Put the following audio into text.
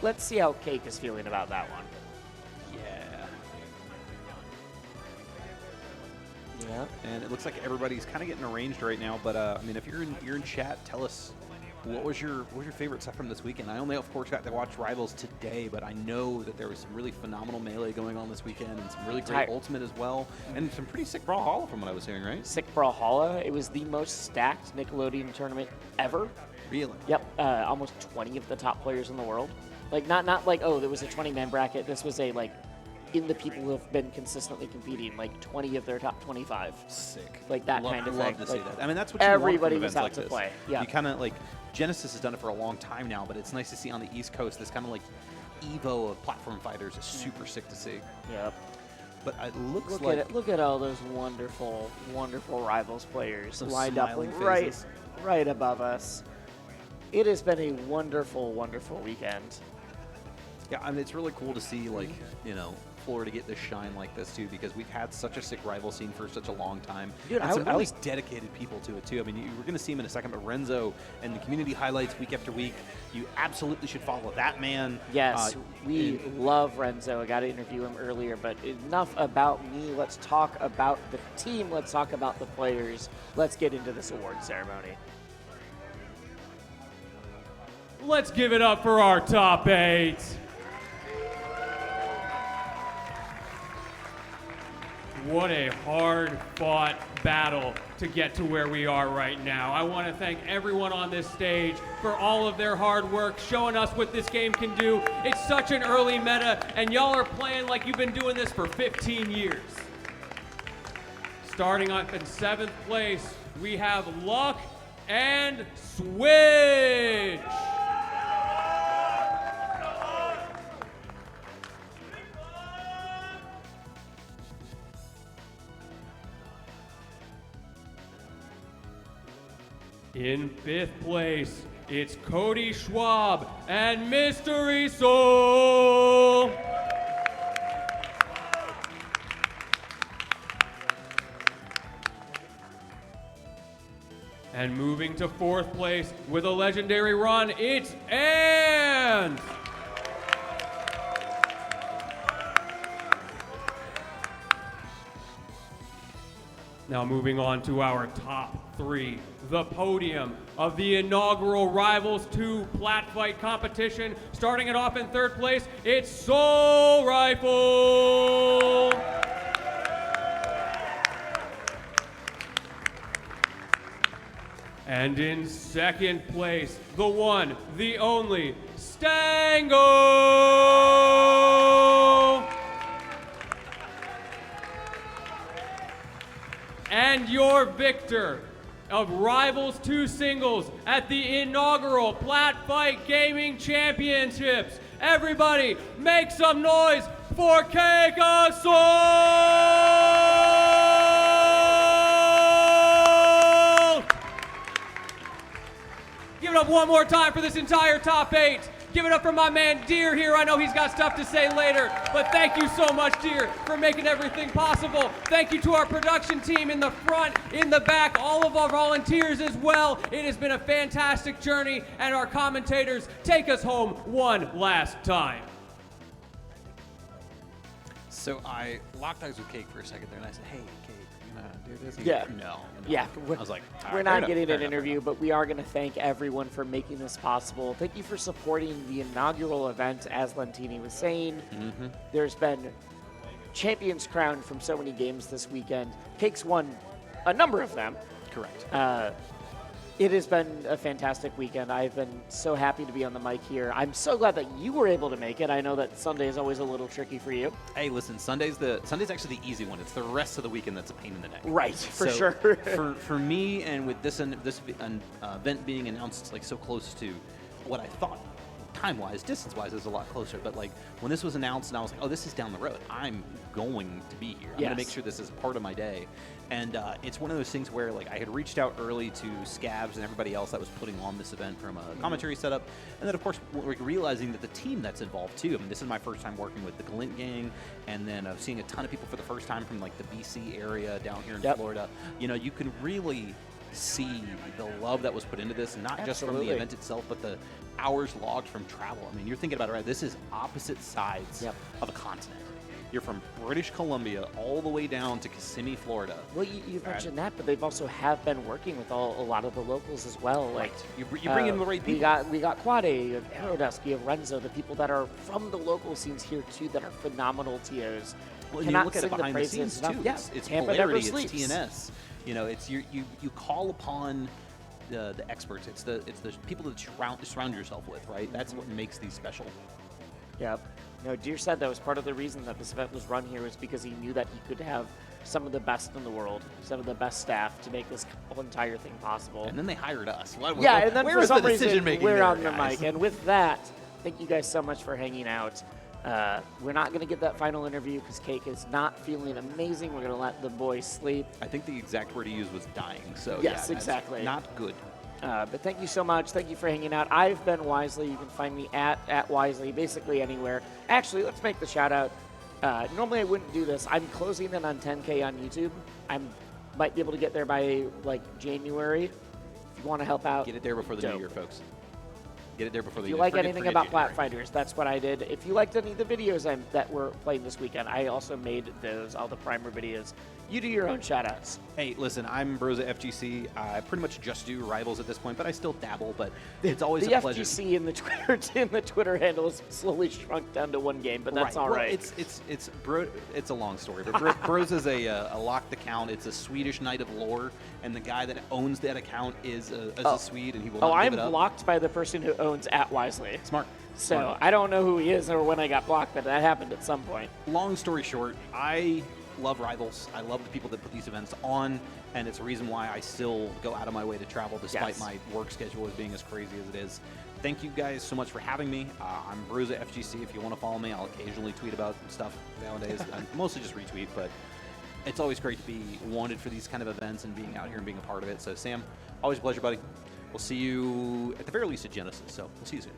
let's see how Cake is feeling about that one. Yeah. And it looks like everybody's kind of getting arranged right now. But I mean, if you're in chat, tell us what was your favorite stuff from this weekend. I only, of course, got to watch Rivals today, but I know that there was some really phenomenal Melee going on this weekend, and some really great Ultimate as well, and some pretty sick Brawlhalla from what I was hearing, right? Sick Brawlhalla. It was the most stacked Nickelodeon tournament ever. Really? Yep. Almost 20 of the top players in the world. Like not like, oh, there was a 20-man bracket. This was a like in the people who have been consistently competing, like 20 of their top 25. Sick. Like that kind of thing. Love to see that. I mean, that's what you everybody want from was events out like to play. Yeah. You kind of like Genesis has done it for a long time now, but it's nice to see on the East Coast this kind of like Evo of platform fighters is super sick to see. Yep. But it looks Look at all those wonderful, wonderful Rivals players lined up right above us. It has been a wonderful, wonderful weekend. Yeah, I mean, it's really cool to see, like, you know, Florida get this shine like this, too, because we've had such a sick rival scene for such a long time. Dude, and some really dedicated people to it, too. I mean, we're going to see him in a second, but Renzo and the community highlights week after week, you absolutely should follow that man. Yes, we love Renzo. I got to interview him earlier, but enough about me. Let's talk about the team. Let's talk about the players. Let's get into this award ceremony. Let's give it up for our top 8. What a hard-fought battle to get to where we are right now. I want to thank everyone on this stage for all of their hard work, showing us what this game can do. It's such an early meta, and y'all are playing like you've been doing this for 15 years. Starting up in 7th place, we have Luck and Switch. In 5th place, it's Cody Schwab and Mystery Soul. And moving to 4th place with a legendary run, it's And. Now moving on to our top 3, the podium of the inaugural Rivals 2 Platfight competition. Starting it off in 3rd place, it's Soul Rifle. And in 2nd place, the one, the only, Stango. And your victor of Rivals 2 singles at the inaugural Platfight Gaming Championships. Everybody, make some noise for Cake Assault! Give it up one more time for this entire top 8. Give it up for my man Deer here. I know he's got stuff to say later, but thank you so much, Deer, for making everything possible. Thank you to our production team in the front, in the back, all of our volunteers as well. It has been a fantastic journey, and our commentators take us home one last time. So I locked eyes with Cake for a second there, and I said, hey, Cake, you want to do this? Yeah. No. Yeah. I was like, we're not getting an interview, but we are going to thank everyone for making this possible. Thank you for supporting the inaugural event, as Lentini was saying. There's been champions crowned from so many games this weekend. Cake's won a number of them. Correct. It has been a fantastic weekend. I've been so happy to be on the mic here. I'm so glad that you were able to make it. I know that Sunday is always a little tricky for you. Hey, listen, Sunday's actually the easy one. It's the rest of the weekend that's a pain in the neck. Right, for So sure. for me, and with this event being announced like so close to what I thought time-wise, distance-wise is a lot closer. But like when this was announced, and I was like, oh, this is down the road. I'm going to be here. I'm going to make sure this is part of my day. And it's one of those things where like I had reached out early to Scabs and everybody else that was putting on this event from a commentary setup, and then of course we're realizing that the team that's involved too. I mean, this is my first time working with the Glint gang, and then seeing a ton of people for the first time from like the BC area down here in Florida. You know, you can really see the love that was put into this, not just from the Absolutely. event itself, but the hours logged from travel. I mean, you're thinking about it, right? This is opposite sides of a continent. You're from British Columbia all the way down to Kissimmee, Florida. Well, you mentioned that, but they've also have been working with a lot of the locals as well. Like You bring in the right people. We got Quade, you have Aerodesk, you have Renzo, the people that are from the local scenes here too that are phenomenal TOs. Well, and you Cannot look at it sing behind the praises scenes enough. too. Yeah, It's Tampa never polarity, sleeps. it's TNS. You know, it's you call upon the experts. It's the people that you surround yourself with, right? That's what makes these special. Yep. No, Deer said that was part of the reason that this event was run here was because he knew that he could have some of the best in the world, some of the best staff to make this whole entire thing possible. And then they hired us. Yeah, and then where for was some the decision reason, making we're there, on the guys? mic. And with that, thank you guys so much for hanging out. We're not going to get that final interview because Cake is not feeling amazing. We're going to let the boys sleep. I think the exact word he used was dying. So Yes, yeah, that's exactly. not good. But thank you so much. Thank you for hanging out. I've been Wisely. You can find me at Wisely, basically anywhere. Actually, let's make the shout out. Normally I wouldn't do this. I'm closing in on 10K on YouTube. I might be able to get there by like January. If you want to help out, Get it there before the dope. new year, folks. Get it there before the If you new like year. anything Forget about Plat January. Fighters, that's what I did. If you liked any of the videos that were playing this weekend, I also made those, all the primer videos. You do your own shout-outs. Hey, listen, I'm Broza FGC. I pretty much just do rivals at this point, but I still dabble. But it's always The a pleasure. FGC in the Twitter handle is slowly shrunk down to one game, but that's all right. Well, it's a long story, but Broza's a locked account. It's a Swedish Knight of Lore, and the guy that owns that account is a Swede, and he will not I'm give it up. blocked by the person who owns @Wisely. Smart. So Smart. I don't know who he is or when I got blocked, but that happened at some point. Long story short, I love rivals. I love the people that put these events on, and it's a reason why I still go out of my way to travel despite Yes. my work schedule as being as crazy as it is. Thank you guys so much for having me. I'm Broza FGC. If you want to follow me, I'll occasionally tweet about stuff nowadays. I mostly just retweet, but it's always great to be wanted for these kind of events and being out here and being a part of it. So Sam, always a pleasure, buddy. We'll see you at the very least at Genesis, so we'll see you soon.